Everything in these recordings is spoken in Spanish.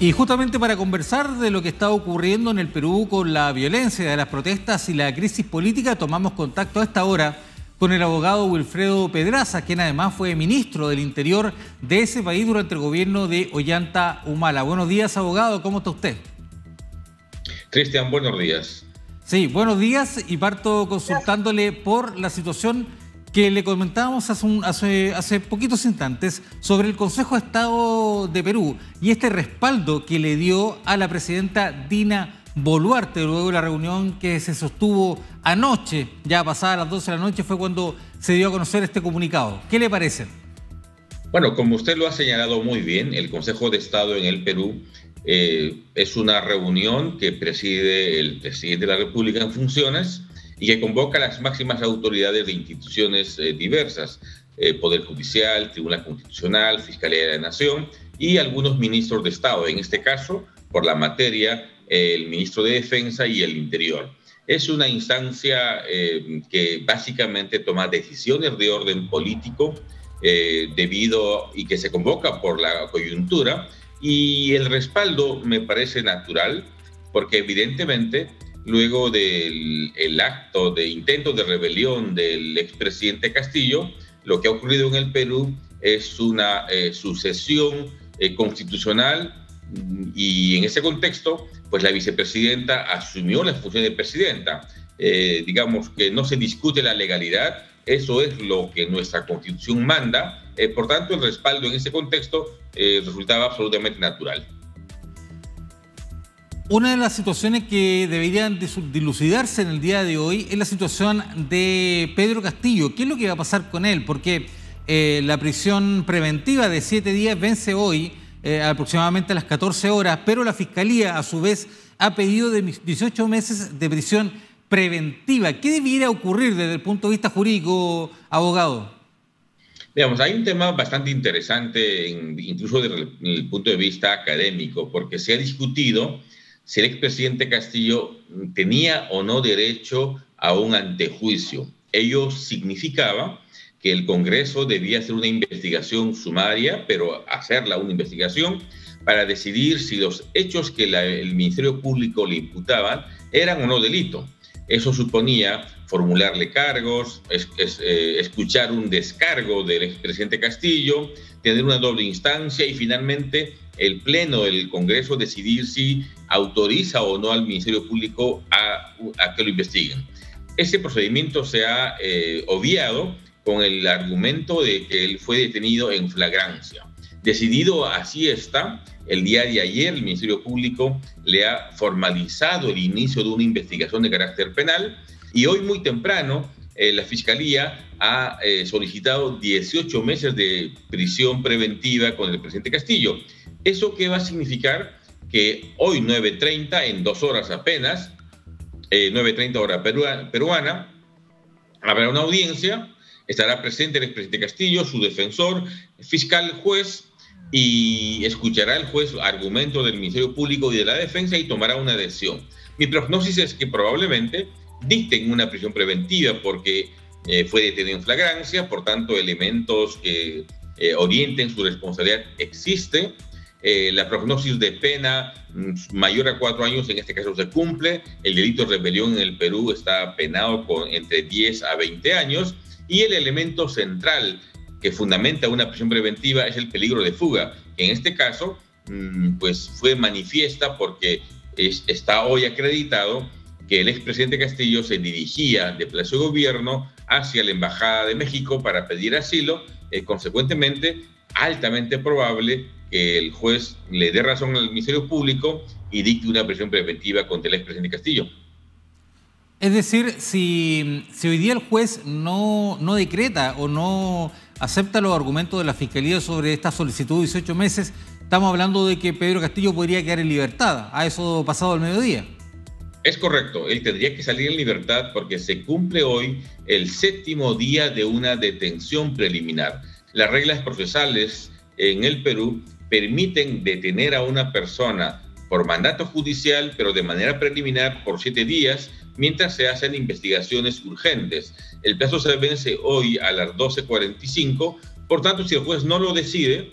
Y justamente para conversar de lo que está ocurriendo en el Perú con la violencia de las protestas y la crisis política, tomamos contacto a esta hora con el abogado Wilfredo Pedraza, quien además fue ministro del Interior de ese país durante el gobierno de Ollanta Humala. Buenos días, abogado, ¿cómo está usted? Cristian, buenos días. Sí, buenos días, y parto consultándole por la situación que le comentábamos hace poquitos instantes sobre el Consejo de Estado de Perú y este respaldo que le dio a la presidenta Dina Boluarte luego de la reunión que se sostuvo anoche, ya pasadas las 12 de la noche, fue cuando se dio a conocer este comunicado. ¿Qué le parece? Bueno, como usted lo ha señalado muy bien, el Consejo de Estado en el Perú es una reunión que preside el presidente de la República en funciones y que convoca a las máximas autoridades de instituciones diversas, Poder Judicial, Tribunal Constitucional, Fiscalía de la Nación y algunos ministros de Estado, en este caso, por la materia, el ministro de Defensa y el Interior. Es una instancia que básicamente toma decisiones de orden político y que se convoca por la coyuntura, y el respaldo me parece natural porque evidentemente luego del acto de intento de rebelión del expresidente Castillo, lo que ha ocurrido en el Perú es una sucesión constitucional, y en ese contexto, pues la vicepresidenta asumió la función de presidenta. Digamos que no se discute la legalidad, eso es lo que nuestra Constitución manda, por tanto el respaldo en ese contexto resultaba absolutamente natural. Una de las situaciones que deberían dilucidarse en el día de hoy es la situación de Pedro Castillo. ¿Qué es lo que va a pasar con él? Porque la prisión preventiva de 7 días vence hoy, aproximadamente a las 14 horas, pero la Fiscalía a su vez ha pedido de 18 meses de prisión preventiva. ¿Qué debiera ocurrir desde el punto de vista jurídico, abogado? Veamos, hay un tema bastante interesante, incluso desde el punto de vista académico, porque se ha discutido si el expresidente Castillo tenía o no derecho a un antejuicio. Ello significaba que el Congreso debía hacer una investigación sumaria, pero hacerla una investigación para decidir si los hechos que el Ministerio Público le imputaban eran o no delito. Eso suponía formularle cargos, escuchar un descargo del expresidente Castillo, tener una doble instancia y finalmente el Pleno del Congreso decidir si autoriza o no al Ministerio Público a que lo investiguen. Ese procedimiento se ha obviado con el argumento de que él fue detenido en flagrancia. Decidido así está, el día de ayer el Ministerio Público le ha formalizado el inicio de una investigación de carácter penal y hoy muy temprano la Fiscalía ha solicitado 18 meses de prisión preventiva con el presidente Castillo. ¿Eso qué va a significar? Que hoy 9:30, en 2 horas apenas, 9:30 hora peruana, habrá una audiencia, estará presente el expresidente Castillo, su defensor, fiscal, juez, y escuchará el juez argumentos del Ministerio Público y de la Defensa y tomará una decisión. Mi prognosis es que probablemente dicten una prisión preventiva porque fue detenido en flagrancia, por tanto elementos que orienten su responsabilidad existen. La prognosis de pena mayor a 4 años en este caso se cumple. El delito de rebelión en el Perú está penado con entre 10 a 20 años y el elemento central que fundamenta una prisión preventiva es el peligro de fuga, que en este caso pues fue manifiesta porque está hoy acreditado que el expresidente Castillo se dirigía de Palacio de Gobierno hacia la Embajada de México para pedir asilo. Consecuentemente, altamente probable que el juez le dé razón al Ministerio Público y dicte una prisión preventiva contra el expresidente Castillo. Es decir, si hoy día el juez no decreta o no acepta los argumentos de la Fiscalía sobre esta solicitud de 18 meses, estamos hablando de que Pedro Castillo podría quedar en libertad, a eso pasado el mediodía. Es correcto, él tendría que salir en libertad porque se cumple hoy el 7º día de una detención preliminar. Las reglas procesales en el Perú permiten detener a una persona por mandato judicial, pero de manera preliminar por 7 días, mientras se hacen investigaciones urgentes. El plazo se vence hoy a las 12:45, por tanto, si el juez no lo decide,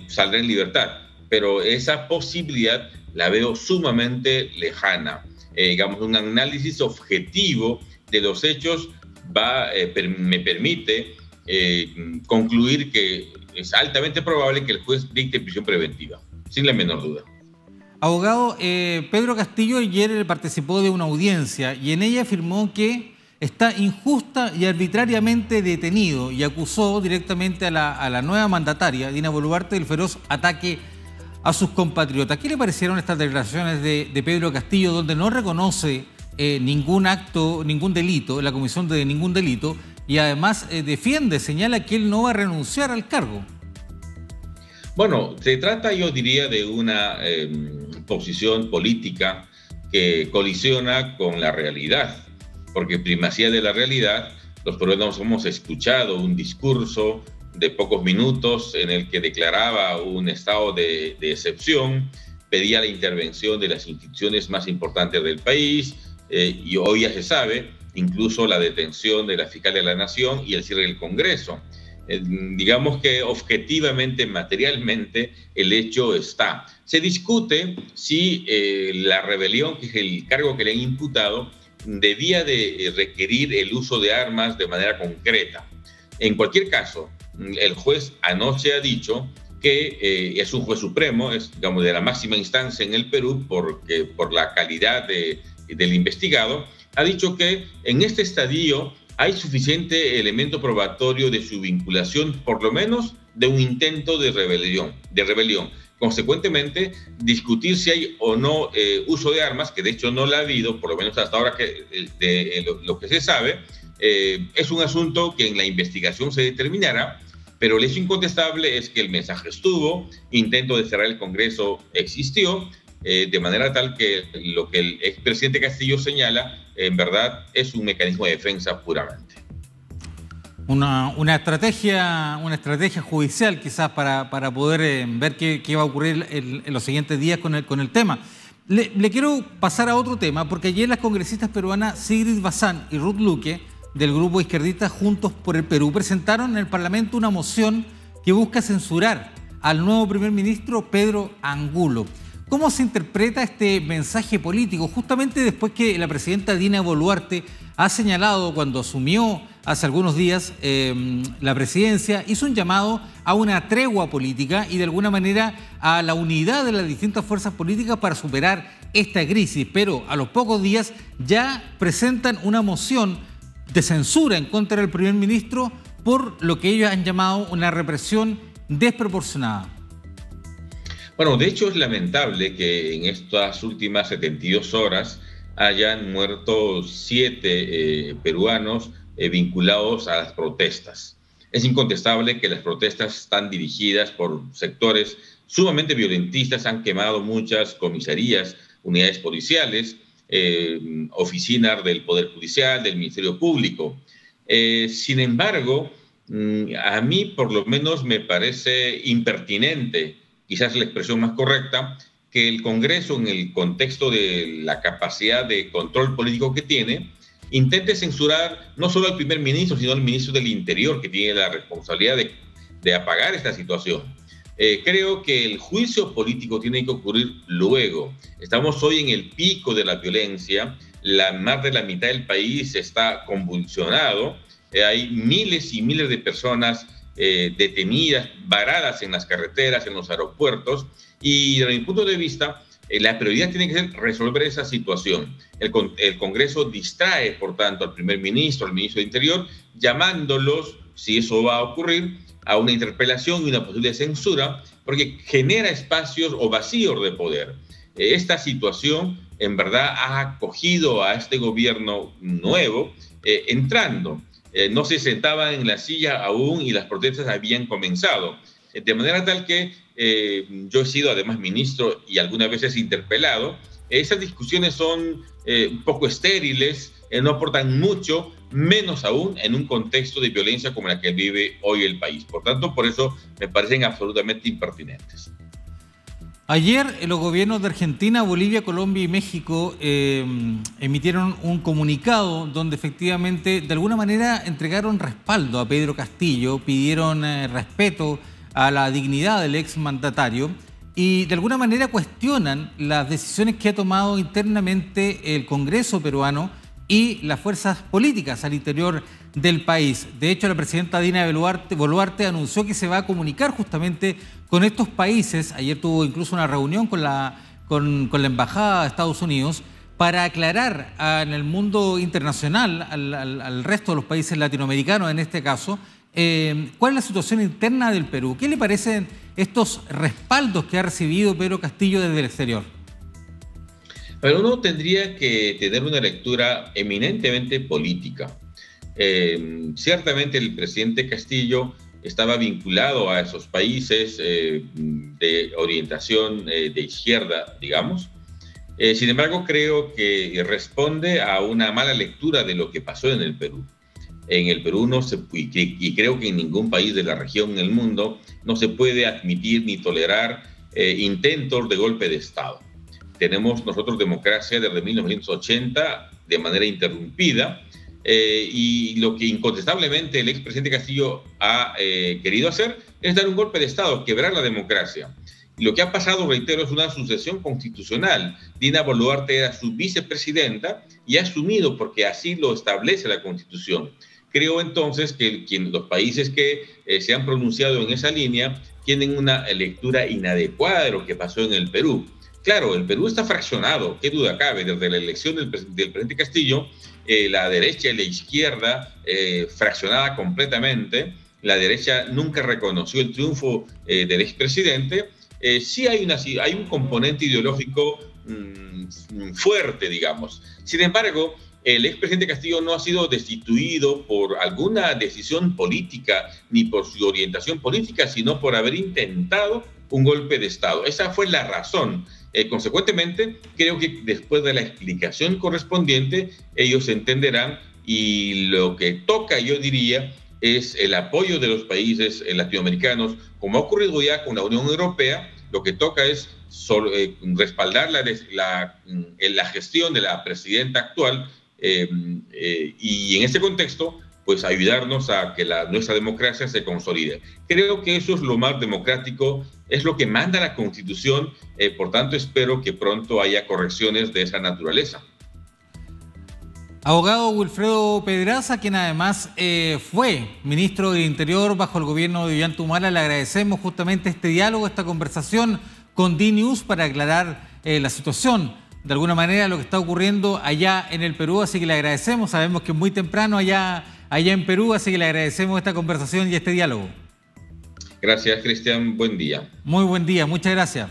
saldrá en libertad. pero esa posibilidad la veo sumamente lejana. Digamos, un análisis objetivo de los hechos me permite concluir que es altamente probable que el juez dicte prisión preventiva, sin la menor duda. Abogado, Pedro Castillo ayer participó de una audiencia y en ella afirmó que está injusta y arbitrariamente detenido y acusó directamente a la nueva mandataria, Dina Boluarte, del feroz ataque a sus compatriotas. ¿Qué le parecieron estas declaraciones de Pedro Castillo, donde no reconoce ningún acto, ningún delito, la comisión de ningún delito, y además señala que él no va a renunciar al cargo? Bueno, se trata, yo diría, de una posición política que colisiona con la realidad, porque primacía de la realidad, los peruanos hemos escuchado un discurso de pocos minutos en el que declaraba un estado de excepción, pedía la intervención de las instituciones más importantes del país, y hoy ya se sabe, incluso la detención de la fiscal de la Nación y el cierre del Congreso. Digamos que objetivamente, materialmente, el hecho está. Se discute si la rebelión, que es el cargo que le han imputado, debía de requerir el uso de armas de manera concreta. En cualquier caso, el juez anoche ha dicho que es un juez supremo, es, digamos, de la máxima instancia en el Perú, porque por la calidad del investigado, ha dicho que en este estadio hay suficiente elemento probatorio de su vinculación, por lo menos de un intento de rebelión. Consecuentemente, discutir si hay o no uso de armas, que de hecho no la ha habido, por lo menos hasta ahora lo que se sabe, es un asunto que en la investigación se determinará, pero el hecho incontestable es que el mensaje estuvo, intento de cerrar el Congreso existió, de manera tal que lo que el expresidente Castillo señala, en verdad, es un mecanismo de defensa puramente. Una estrategia judicial quizás para poder ver qué va a ocurrir en los siguientes días con el tema. Le quiero pasar a otro tema, porque ayer las congresistas peruanas Sigrid Bazán y Ruth Luque, del grupo izquierdista Juntos por el Perú, presentaron en el Parlamento una moción que busca censurar al nuevo primer ministro Pedro Angulo. ¿Cómo se interpreta este mensaje político? Justamente después que la presidenta Dina Boluarte ha señalado, cuando asumió hace algunos días la presidencia, hizo un llamado a una tregua política y de alguna manera a la unidad de las distintas fuerzas políticas para superar esta crisis. Pero a los pocos días ya presentan una moción de censura en contra del primer ministro por lo que ellos han llamado una represión desproporcionada. Bueno, de hecho es lamentable que en estas últimas 72 horas hayan muerto 7 peruanos vinculados a las protestas. Es incontestable que las protestas están dirigidas por sectores sumamente violentistas, han quemado muchas comisarías, unidades policiales, oficinas del Poder Judicial, del Ministerio Público. Sin embargo, a mí por lo menos me parece impertinente, quizás la expresión más correcta, que el Congreso, en el contexto de la capacidad de control político que tiene, intente censurar no solo al primer ministro, sino al ministro del Interior, que tiene la responsabilidad de apagar esta situación. Creo que el juicio político tiene que ocurrir luego. Estamos hoy en el pico de la violencia, más de la mitad del país está convulsionado, hay miles y miles de personas detenidas, varadas en las carreteras, en los aeropuertos, y desde mi punto de vista, la prioridad tiene que ser resolver esa situación. El Congreso distrae, por tanto, al primer ministro, al ministro de Interior, llamándolos, si eso va a ocurrir, a una interpelación y una posible censura, porque genera espacios o vacíos de poder. Esta situación, en verdad, ha acogido a este gobierno nuevo entrando. No se sentaban en la silla aún y las protestas habían comenzado. De manera tal que yo he sido además ministro y algunas veces interpelado. Esas discusiones son un poco estériles, no aportan mucho, menos aún en un contexto de violencia como la que vive hoy el país. Por tanto, por eso me parecen absolutamente impertinentes. Ayer los gobiernos de Argentina, Bolivia, Colombia y México emitieron un comunicado donde efectivamente de alguna manera entregaron respaldo a Pedro Castillo, pidieron respeto a la dignidad del exmandatario y de alguna manera cuestionan las decisiones que ha tomado internamente el Congreso peruano y las fuerzas políticas al interior del país. De hecho, la presidenta Dina Boluarte anunció que se va a comunicar justamente con estos países. Ayer tuvo incluso una reunión con la Embajada de Estados Unidos para aclarar en el mundo internacional, al resto de los países latinoamericanos en este caso, cuál es la situación interna del Perú. ¿Qué le parecen estos respaldos que ha recibido Pedro Castillo desde el exterior? Pero uno tendría que tener una lectura eminentemente política. Ciertamente el presidente Castillo estaba vinculado a esos países de orientación de izquierda, digamos. Sin embargo, creo que responde a una mala lectura de lo que pasó en el Perú. En el Perú y creo que en ningún país de la región en el mundo no se puede admitir ni tolerar intentos de golpe de Estado. Tenemos nosotros democracia desde 1980 de manera interrumpida y lo que incontestablemente el expresidente Castillo ha querido hacer es dar un golpe de Estado, quebrar la democracia. Y lo que ha pasado, reitero, es una sucesión constitucional. Dina Boluarte era su vicepresidenta y ha asumido porque así lo establece la Constitución. Creo entonces que los países que se han pronunciado en esa línea tienen una lectura inadecuada de lo que pasó en el Perú. Claro, el Perú está fraccionado, qué duda cabe, desde la elección del presidente Castillo, la derecha y la izquierda fraccionada completamente. La derecha nunca reconoció el triunfo del expresidente. Sí hay un componente ideológico fuerte, digamos. Sin embargo, el expresidente Castillo no ha sido destituido por alguna decisión política ni por su orientación política, sino por haber intentado un golpe de Estado. Esa fue la razón. Consecuentemente, creo que después de la explicación correspondiente, ellos entenderán, y lo que toca, yo diría, es el apoyo de los países latinoamericanos, como ha ocurrido ya con la Unión Europea. Lo que toca es respaldar la gestión de la presidenta actual y en ese contexto, pues ayudarnos a que nuestra democracia se consolide. Creo que eso es lo más democrático, es lo que manda la Constitución, por tanto espero que pronto haya correcciones de esa naturaleza. Abogado Wilfredo Pedraza, quien además fue ministro del Interior bajo el gobierno de Ollanta Humala, le agradecemos justamente este diálogo, esta conversación con DNews para aclarar la situación, de alguna manera, lo que está ocurriendo allá en el Perú, así que le agradecemos, sabemos que es muy temprano allá en Perú, así que le agradecemos esta conversación y este diálogo. Gracias, Cristian, buen día. Muy buen día, muchas gracias.